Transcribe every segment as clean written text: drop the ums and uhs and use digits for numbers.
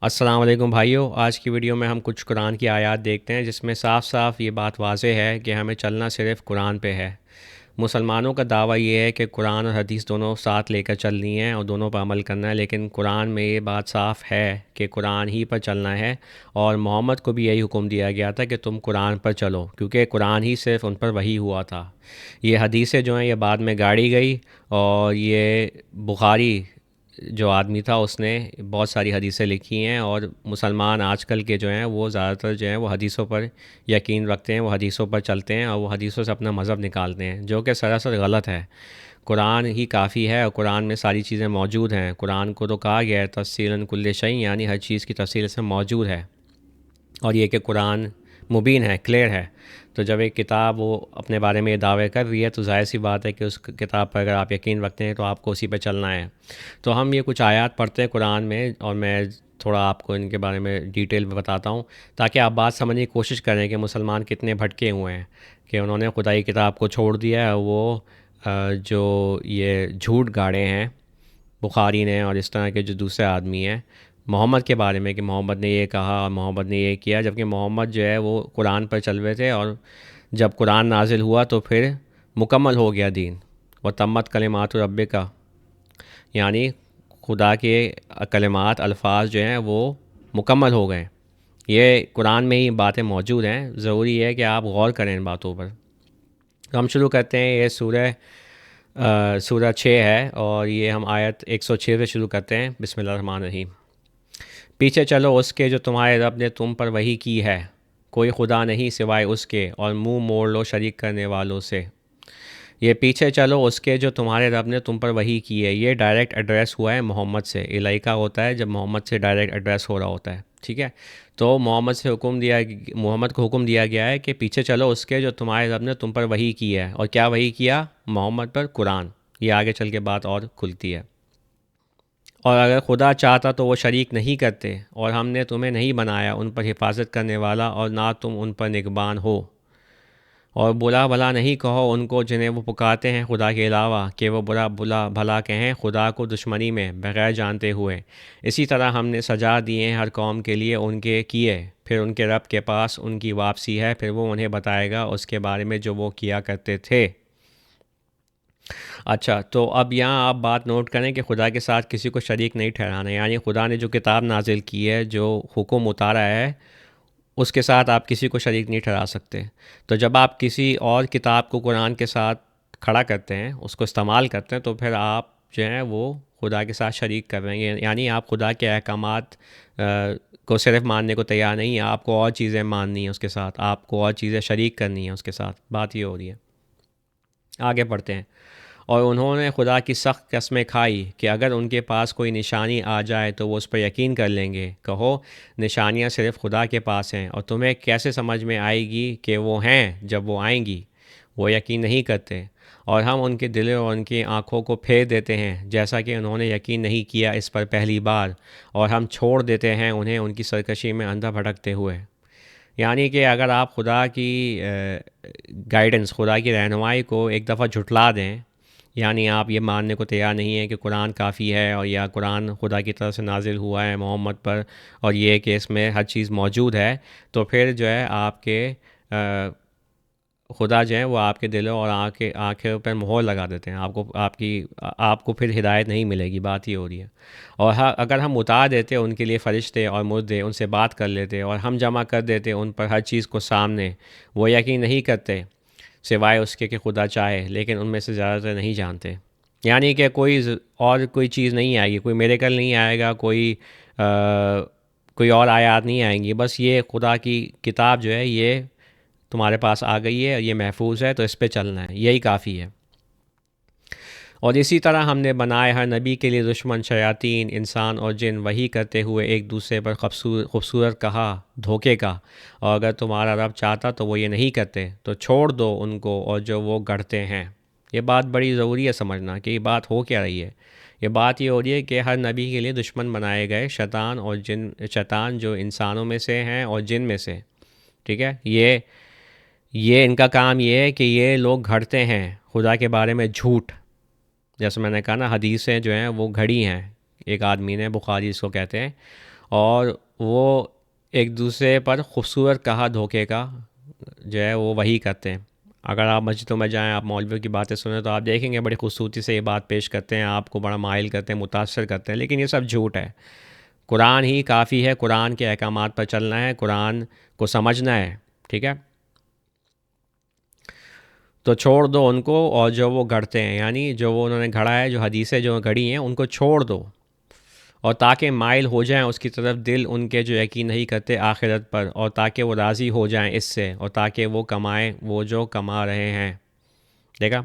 السلام علیکم بھائیوں، آج کی ویڈیو میں ہم کچھ قرآن کی آیات دیکھتے ہیں جس میں صاف صاف یہ بات واضح ہے کہ ہمیں چلنا صرف قرآن پہ ہے۔ مسلمانوں کا دعویٰ یہ ہے کہ قرآن اور حدیث دونوں ساتھ لے کر چلنی ہیں اور دونوں پر عمل کرنا ہے، لیکن قرآن میں یہ بات صاف ہے کہ قرآن ہی پر چلنا ہے، اور محمد کو بھی یہی حکم دیا گیا تھا کہ تم قرآن پر چلو، کیونکہ قرآن ہی صرف ان پر وحی ہوا تھا۔ یہ حدیثیں جو ہیں یہ بعد میں گاڑی گئی، اور یہ بخاری جو آدمی تھا اس نے بہت ساری حدیثیں لکھی ہیں، اور مسلمان آج کل کے جو ہیں وہ زیادہ تر جو ہیں وہ حدیثوں پر یقین رکھتے ہیں، وہ حدیثوں پر چلتے ہیں اور وہ حدیثوں سے اپنا مذہب نکالتے ہیں، جو کہ سراسر غلط ہے۔ قرآن ہی کافی ہے، اور قرآن میں ساری چیزیں موجود ہیں۔ قرآن کو تو کہا گیا ہے تفصیلاً کل شیء، یعنی ہر چیز کی تفصیل سے موجود ہے، اور یہ کہ قرآن مبین ہے، کلیئر ہے۔ تو جب ایک کتاب وہ اپنے بارے میں یہ دعوے کر رہی ہے تو ظاہر سی بات ہے کہ اس کتاب پر اگر آپ یقین رکھتے ہیں تو آپ کو اسی پہ چلنا ہے۔ تو ہم یہ کچھ آیات پڑھتے ہیں قرآن میں، اور میں تھوڑا آپ کو ان کے بارے میں ڈیٹیل میں بتاتا ہوں، تاکہ آپ بات سمجھنے کی کوشش کریں کہ مسلمان کتنے بھٹکے ہوئے ہیں، کہ انہوں نے خدائی کتاب کو چھوڑ دیا ہے۔ وہ جو یہ جھوٹ گاڑے ہیں بخاری نے اور اس طرح کے جو دوسرے آدمی ہیں محمد کے بارے میں، کہ محمد نے یہ کہا اور محمد نے یہ کیا، جبکہ محمد جو ہے وہ قرآن پر چل رہے تھے، اور جب قرآن نازل ہوا تو پھر مکمل ہو گیا دین، و تمت کلمات ربک کا، یعنی خدا کے کلمات الفاظ جو ہیں وہ مکمل ہو گئے۔ یہ قرآن میں ہی باتیں موجود ہیں، ضروری ہے کہ آپ غور کریں ان باتوں پر۔ تو ہم شروع کرتے ہیں، یہ سورہ 6 ہے، اور یہ ہم آیت 106 سے شروع کرتے ہیں۔ بسم اللہ الرحمن الرحیم۔ پیچھے چلو اس کے جو تمہارے رب نے تم پر وحی کی ہے، کوئی خدا نہیں سوائے اس کے، اور منہ موڑ لو شریک کرنے والوں سے۔ یہ پیچھے چلو اس کے جو تمہارے رب نے تم پر وحی کی ہے، یہ ڈائریکٹ ایڈریس ہوا ہے محمد سے۔ الائکا ہوتا ہے جب محمد سے ڈائریکٹ ایڈریس ہو رہا ہوتا ہے، ٹھیک ہے؟ تو محمد کو حکم دیا گیا ہے کہ پیچھے چلو اس کے جو تمہارے رب نے تم پر وحی کی ہے، اور کیا وحی کیا؟ محمد پر قرآن۔ یہ آگے چل کے بات اور کھلتی ہے۔ اور اگر خدا چاہتا تو وہ شریک نہیں کرتے، اور ہم نے تمہیں نہیں بنایا ان پر حفاظت کرنے والا، اور نہ تم ان پر نگبان ہو۔ اور برا بھلا نہیں کہو ان کو جنہیں وہ پکارتے ہیں خدا کے علاوہ، کہ وہ برا بھلا کہیں خدا کو دشمنی میں بغیر جانتے ہوئے۔ اسی طرح ہم نے سجا دیے ہر قوم کے لیے ان کے کیے، پھر ان کے رب کے پاس ان کی واپسی ہے، پھر وہ انہیں بتائے گا اس کے بارے میں جو وہ کیا کرتے تھے۔ اچھا، تو اب یہاں آپ بات نوٹ کریں کہ خدا کے ساتھ کسی کو شریک نہیں ٹھہرانا، یعنی خدا نے جو کتاب نازل کی ہے، جو حکم اتارا ہے، اس کے ساتھ آپ کسی کو شریک نہیں ٹھہرا سکتے۔ تو جب آپ کسی اور کتاب کو قرآن کے ساتھ کھڑا کرتے ہیں، اس کو استعمال کرتے ہیں، تو پھر آپ جو ہیں وہ خدا کے ساتھ شریک کر رہے ہیں، یعنی آپ خدا کے احکامات کو صرف ماننے کو تیار نہیں ہیں، آپ کو اور چیزیں ماننی ہیں اس کے ساتھ، آپ کو اور چیزیں شریک کرنی ہیں اس کے ساتھ۔ بات یہ ہو رہی ہے۔ آگے پڑھتے ہیں۔ اور انہوں نے خدا کی سخت قسمیں کھائی کہ اگر ان کے پاس کوئی نشانی آ جائے تو وہ اس پر یقین کر لیں گے۔ کہو نشانیاں صرف خدا کے پاس ہیں، اور تمہیں کیسے سمجھ میں آئے گی کہ وہ ہیں جب وہ آئیں گی؟ وہ یقین نہیں کرتے، اور ہم ان کے دلوں اور ان کی آنکھوں کو پھیر دیتے ہیں، جیسا کہ انہوں نے یقین نہیں کیا اس پر پہلی بار، اور ہم چھوڑ دیتے ہیں انہیں ان کی سرکشی میں اندھا بھٹکتے ہوئے۔ یعنی کہ اگر آپ خدا کی گائیڈنس، خدا کی رہنمائی کو ایک دفعہ جھٹلا دیں، یعنی آپ یہ ماننے کو تیار نہیں ہیں کہ قرآن کافی ہے، اور یا قرآن خدا کی طرف سے نازل ہوا ہے محمد پر، اور یہ کہ اس میں ہر چیز موجود ہے، تو پھر جو ہے آپ کے خدا جو ہے وہ آپ کے دلوں اور آنکھوں پر مہر لگا دیتے ہیں، آپ کو پھر ہدایت نہیں ملے گی۔ بات ہی ہو رہی ہے۔ اور اگر ہم اتار دیتے ان کے لیے فرشتے اور مردے، ان سے بات کر لیتے، اور ہم جمع کر دیتے ان پر ہر چیز کو سامنے، وہ یقین نہیں کرتے سوائے اس کے کہ خدا چاہے، لیکن ان میں سے زیادہ تر نہیں جانتے۔ یعنی کہ کوئی چیز نہیں آئے گی، کوئی میریکل نہیں آئے گا، کوئی اور آیات نہیں آئیں گی، بس یہ خدا کی کتاب جو ہے یہ تمہارے پاس آ گئی ہے، یہ محفوظ ہے، تو اس پہ چلنا ہے، یہی کافی ہے۔ اور اسی طرح ہم نے بنائے ہر نبی کے لیے دشمن شیاطین، انسان اور جن، وہی کرتے ہوئے ایک دوسرے پر خوبصورت کہا دھوکے کا، اور اگر تمہارا رب چاہتا تو وہ یہ نہیں کرتے، تو چھوڑ دو ان کو اور جو وہ گڑھتے ہیں۔ یہ بات بڑی ضروری ہے سمجھنا کہ یہ بات ہو کیا رہی ہے۔ یہ بات یہ ہو رہی ہے کہ ہر نبی کے لیے دشمن بنائے گئے شیطان جو انسانوں میں سے ہیں اور جن میں سے، ٹھیک ہے؟ یہ ان کا کام یہ ہے کہ یہ لوگ گھڑتے ہیں خدا کے بارے میں جھوٹ، جیسے میں نے کہا نا، حدیثیں جو ہیں وہ گھڑی ہیں، ایک آدمی نے، بخاری اس کو کہتے ہیں، اور وہ ایک دوسرے پر خوبصورت کہا دھوکے کا جو ہے وہ وہی کرتے ہیں. اگر آپ مسجدوں میں جائیں، آپ مولویوں کی باتیں سنیں تو آپ دیکھیں گے بڑی خوبصورتی سے یہ بات پیش کرتے ہیں، آپ کو بڑا مائل کرتے ہیں، متاثر کرتے ہیں، لیکن یہ سب جھوٹ ہے. قرآن ہی کافی ہے، قرآن کے احکامات پر چلنا ہے، قرآن کو سمجھنا ہے. ٹھیک ہے، تو چھوڑ دو ان کو، اور جو وہ گھڑتے ہیں، یعنی جو وہ انہوں نے گھڑا ہے، جو حدیثیں جو گھڑی ہیں ان کو چھوڑ دو، اور تاکہ مائل ہو جائیں اس کی طرف دل ان کے جو یقین نہیں کرتے آخرت پر، اور تاکہ وہ راضی ہو جائیں اس سے، اور تاکہ وہ کمائیں وہ جو کما رہے ہیں. دیکھا،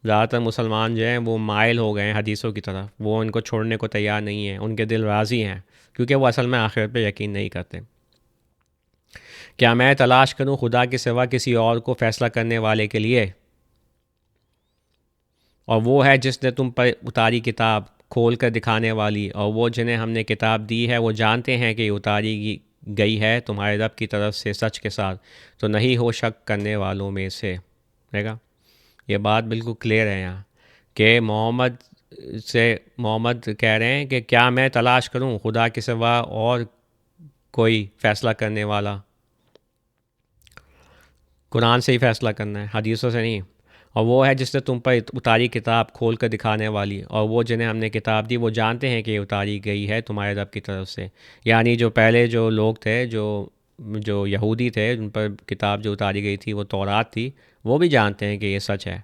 زیادہ تر مسلمان جو ہیں وہ مائل ہو گئے ہیں حدیثوں کی طرف، وہ ان کو چھوڑنے کو تیار نہیں ہیں، ان کے دل راضی ہیں کیونکہ وہ اصل میں آخرت پہ یقین نہیں کرتے. کیا میں تلاش کروں خدا کے سوا کسی اور کو فیصلہ کرنے والے کے لیے، اور وہ ہے جس نے تم پر اتاری کتاب کھول کر دکھانے والی، اور وہ جنہیں ہم نے کتاب دی ہے وہ جانتے ہیں کہ یہ اتاری گئی ہے تمہارے رب کی طرف سے سچ کے ساتھ، تو نہیں ہو شک کرنے والوں میں سے. دیکھا، یہ بات بالکل کلیئر ہے یہاں کہ محمد کہہ رہے ہیں کہ کیا میں تلاش کروں خدا کے سوا اور کوئی فیصلہ کرنے والا. قرآن سے ہی فیصلہ کرنا ہے، حدیثوں سے نہیں. اور وہ ہے جس نے تم پر اتاری کتاب کھول کر دکھانے والی، اور وہ جنہیں ہم نے کتاب دی وہ جانتے ہیں کہ یہ اتاری گئی ہے تمہارے رب کی طرف سے. یعنی جو پہلے جو لوگ تھے، جو یہودی تھے، جن پر کتاب جو اتاری گئی تھی وہ تورات تھی، وہ بھی جانتے ہیں کہ یہ سچ ہے.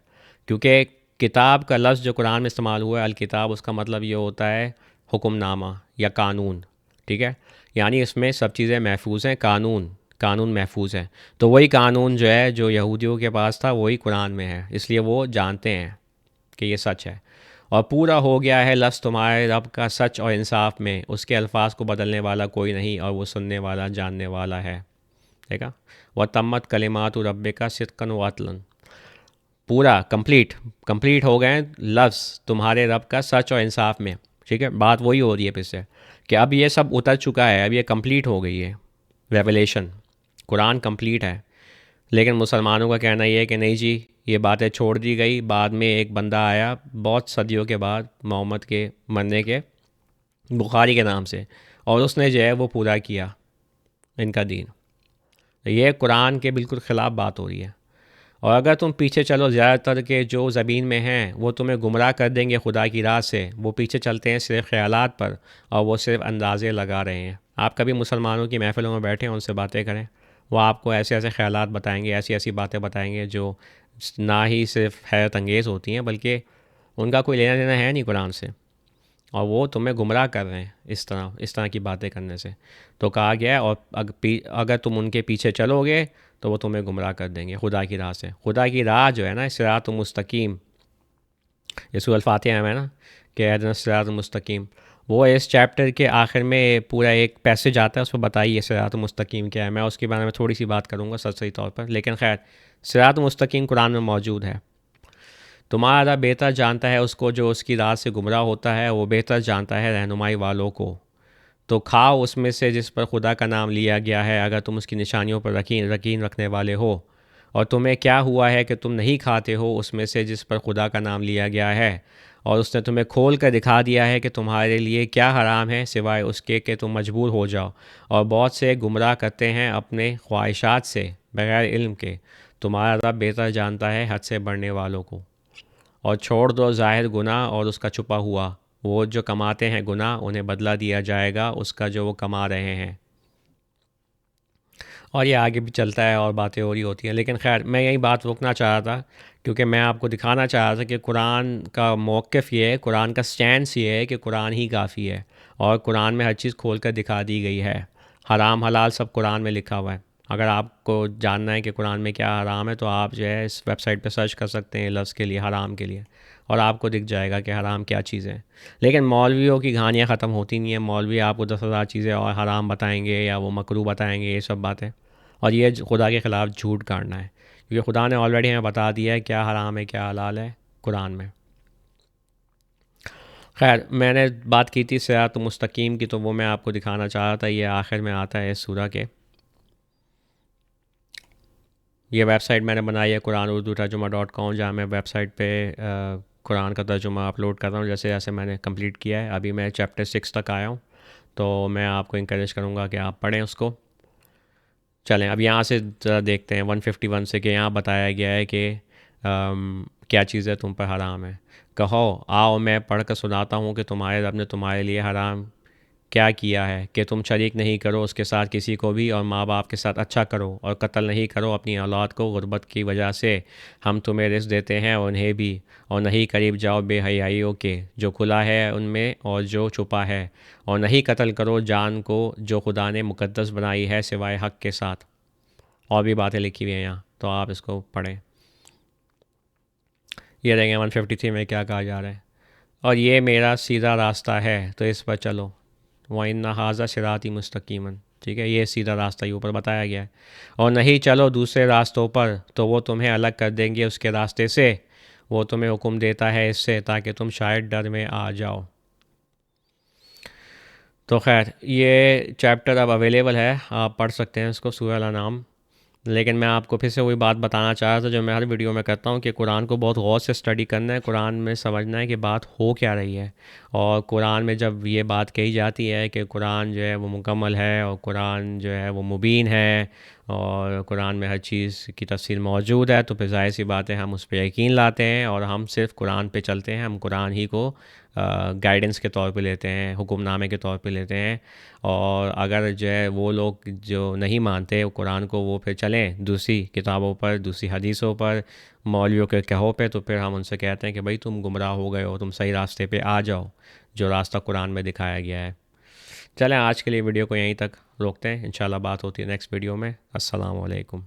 کیونکہ کتاب کا لفظ جو قرآن میں استعمال ہوا ہے، الکتاب، اس کا مطلب یہ ہوتا ہے حکم نامہ یا قانون. ٹھیک ہے، یعنی اس میں سب چیزیں محفوظ ہیں، قانون محفوظ ہے. تو وہی قانون جو ہے جو یہودیوں کے پاس تھا وہی قرآن میں ہے، اس لیے وہ جانتے ہیں کہ یہ سچ ہے. اور پورا ہو گیا ہے لفظ تمہارے رب کا سچ اور انصاف میں، اس کے الفاظ کو بدلنے والا کوئی نہیں، اور وہ سننے والا جاننے والا ہے. دیکھا، وَتَمَّتْ کَلِمَاتُ رَبِّكَ صِدْقًا وَعَدْلًا، پورا کمپلیٹ ہو گئے لفظ تمہارے رب کا سچ اور انصاف میں. ٹھیک ہے، بات وہی ہو رہی ہے پھر سے کہ اب یہ سب اتر چکا ہے، اب یہ کمپلیٹ ہو گئی ہے ریویلیشن، قرآن کمپلیٹ ہے. لیکن مسلمانوں کا کہنا یہ ہے کہ نہیں جی، یہ باتیں چھوڑ دی گئی. بعد میں ایک بندہ آیا بہت صدیوں کے بعد، محمد کے مرنے کے، بخاری کے نام سے، اور اس نے جو ہے وہ پورا کیا ان کا دین. یہ قرآن کے بالکل خلاف بات ہو رہی ہے. اور اگر تم پیچھے چلو، زیادہ تر کے جو زمین میں ہیں وہ تمہیں گمراہ کر دیں گے خدا کی راہ سے. وہ پیچھے چلتے ہیں صرف خیالات پر، اور وہ صرف اندازے لگا رہے ہیں. آپ کبھی مسلمانوں کی محفلوں میں بیٹھیں ان سے باتیں کریں، وہ آپ کو ایسے ایسے خیالات بتائیں گے، ایسی ایسی باتیں بتائیں گے جو نہ ہی صرف حیرت انگیز ہوتی ہیں بلکہ ان کا کوئی لینا دینا ہے نہیں قرآن سے، اور وہ تمہیں گمراہ کر رہے ہیں اس طرح کی باتیں کرنے سے. تو کہا گیا ہے، اور اگر تم ان کے پیچھے چلو گے تو وہ تمہیں گمراہ کر دیں گے خدا کی راہ سے. خدا کی راہ جو ہے نا، صراط مستقیم، یہ سورۃ الفاتحہ میں نا کہ اہدنا الصراط المستقیم، وہ اس چیپٹر کے آخر میں پورا ایک پیسج آتا ہے، اس پہ بتائیے صراط مستقیم کیا ہے. میں اس کے بارے میں تھوڑی سی بات کروں گا سرسری طور پر، لیکن خیر، صراط مستقیم قرآن میں موجود ہے. تمہارا رب بہتر جانتا ہے اس کو جو اس کی راہ سے گمراہ ہوتا ہے، وہ بہتر جانتا ہے رہنمائی والوں کو. تو کھاؤ اس میں سے جس پر خدا کا نام لیا گیا ہے، اگر تم اس کی نشانیوں پر یقین رکھنے والے ہو. اور تمہیں کیا ہوا ہے کہ تم نہیں کھاتے ہو اس میں سے جس پر خدا کا نام لیا گیا ہے، اور اس نے تمہیں کھول کر دکھا دیا ہے کہ تمہارے لیے کیا حرام ہے، سوائے اس کے کہ تم مجبور ہو جاؤ. اور بہت سے گمراہ کرتے ہیں اپنے خواہشات سے بغیر علم کے. تمہارا رب بہتر جانتا ہے حد سے بڑھنے والوں کو. اور چھوڑ دو ظاہر گناہ اور اس کا چھپا ہوا، وہ جو کماتے ہیں گناہ انہیں بدلہ دیا جائے گا اس کا جو وہ کما رہے ہیں. اور یہ آگے بھی چلتا ہے اور باتیں ہو رہی ہوتی ہیں، لیکن خیر میں یہی بات روکنا چاہ رہا تھا کیونکہ میں آپ کو دکھانا چاہ رہا تھا کہ قرآن کا موقف یہ ہے، قرآن کا سٹینس یہ ہے کہ قرآن ہی کافی ہے، اور قرآن میں ہر چیز کھول کر دکھا دی گئی ہے. حرام حلال سب قرآن میں لکھا ہوا ہے. اگر آپ کو جاننا ہے کہ قرآن میں کیا حرام ہے تو آپ جو ہے اس ویب سائٹ پہ سرچ کر سکتے ہیں لفظ کے لیے، حرام کے لیے، اور آپ کو دکھ جائے گا کہ حرام کیا چیز ہے. لیکن مولویوں کی کہانیاں ختم ہوتی نہیں ہیں. مولوی آپ کو 10,000 چیزیں اور حرام بتائیں گے یا وہ مکروہ بتائیں گے، یہ سب باتیں، اور یہ خدا کے خلاف جھوٹ کاٹنا ہے، کیونکہ خدا نے آلریڈی ہمیں بتا دیا ہے کیا حرام ہے کیا حلال ہے قرآن میں. خیر میں نے بات کی تھی صراط مستقیم کی، تو وہ میں آپ کو دکھانا چاہ رہا تھا. یہ آخر میں آتا ہے اس سورہ کے. یہ ویب سائٹ میں نے بنائی ہے قرآن اردو ترجمہ .com، جہاں میں ویب سائٹ پہ قرآن کا ترجمہ اپلوڈ کر رہا ہوں جیسے جیسے میں نے کمپلیٹ کیا ہے. ابھی میں چیپٹر 6 تک آیا ہوں. تو میں آپ کو انکریج کروں گا کہ آپ پڑھیں اس کو. چلیں اب یہاں سے ذرا دیکھتے ہیں 151 سے کہ یہاں بتایا گیا ہے کہ کیا چیزیں تم پر حرام ہے. کہو آؤ میں پڑھ کر سناتا ہوں کہ تمہارے رب نے تمہارے لیے حرام کیا کیا ہے کہ تم شریک نہیں کرو اس کے ساتھ کسی کو بھی، اور ماں باپ کے ساتھ اچھا کرو، اور قتل نہیں کرو اپنی اولاد کو غربت کی وجہ سے. ہم تمہیں رزق دیتے ہیں اور انہیں بھی. اور نہیں قریب جاؤ بے حیائیوں کے، جو کھلا ہے ان میں اور جو چھپا ہے. اور نہیں قتل کرو جان کو جو خدا نے مقدس بنائی ہے سوائے حق کے ساتھ. اور بھی باتیں لکھی ہوئی ہیں یہاں، تو آپ اس کو پڑھیں. یہ دیکھیں 153 میں کیا کہا جا رہا ہے. اور یہ میرا سیدھا راستہ ہے تو اس پر چلو. وَإِنَّ هَٰذَا صِرَاطِي مُسْتَقِيمًا. ٹھیک ہے، یہ سیدھا راستہ یہ اوپر بتایا گیا ہے. اور نہیں چلو دوسرے راستوں پر تو وہ تمہیں الگ کر دیں گے اس کے راستے سے. وہ تمہیں حکم دیتا ہے اس سے تاکہ تم شاید ڈر میں آ جاؤ. تو خیر یہ چیپٹر اب اویلیبل ہے، آپ پڑھ سکتے ہیں اس کو، سورہ الانعام. لیکن میں آپ کو پھر سے وہی بات بتانا چاہ رہا تھا جو میں ہر ویڈیو میں کرتا ہوں کہ قرآن کو بہت غور سے اسٹڈی کرنا ہے، قرآن میں سمجھنا ہے کہ بات ہو کیا رہی ہے. اور قرآن میں جب یہ بات کہی جاتی ہے کہ قرآن جو ہے وہ مکمل ہے اور قرآن جو ہے وہ مبین ہے اور قرآن میں ہر چیز کی تفصیل موجود ہے، تو پھر ظاہر سی بات ہے ہم اس پہ یقین لاتے ہیں اور ہم صرف قرآن پہ چلتے ہیں. ہم قرآن ہی کو گائیڈنس کے طور پہ لیتے ہیں، حکم نامے کے طور پہ لیتے ہیں. اور اگر جو ہے وہ لوگ جو نہیں مانتے قرآن کو، وہ پھر چلیں دوسری کتابوں پر، دوسری حدیثوں پر، مولویوں کے کہو پہ، تو پھر ہم ان سے کہتے ہیں کہ بھائی تم گمراہ ہو گئے ہو، تم صحیح راستے پہ آ جاؤ جو راستہ قرآن میں دکھایا گیا ہے. چلیں آج کے لیے ویڈیو کو یہیں تک روکتے ہیں، انشاءاللہ بات ہوتی ہے نیکسٹ ویڈیو میں. السلام علیکم.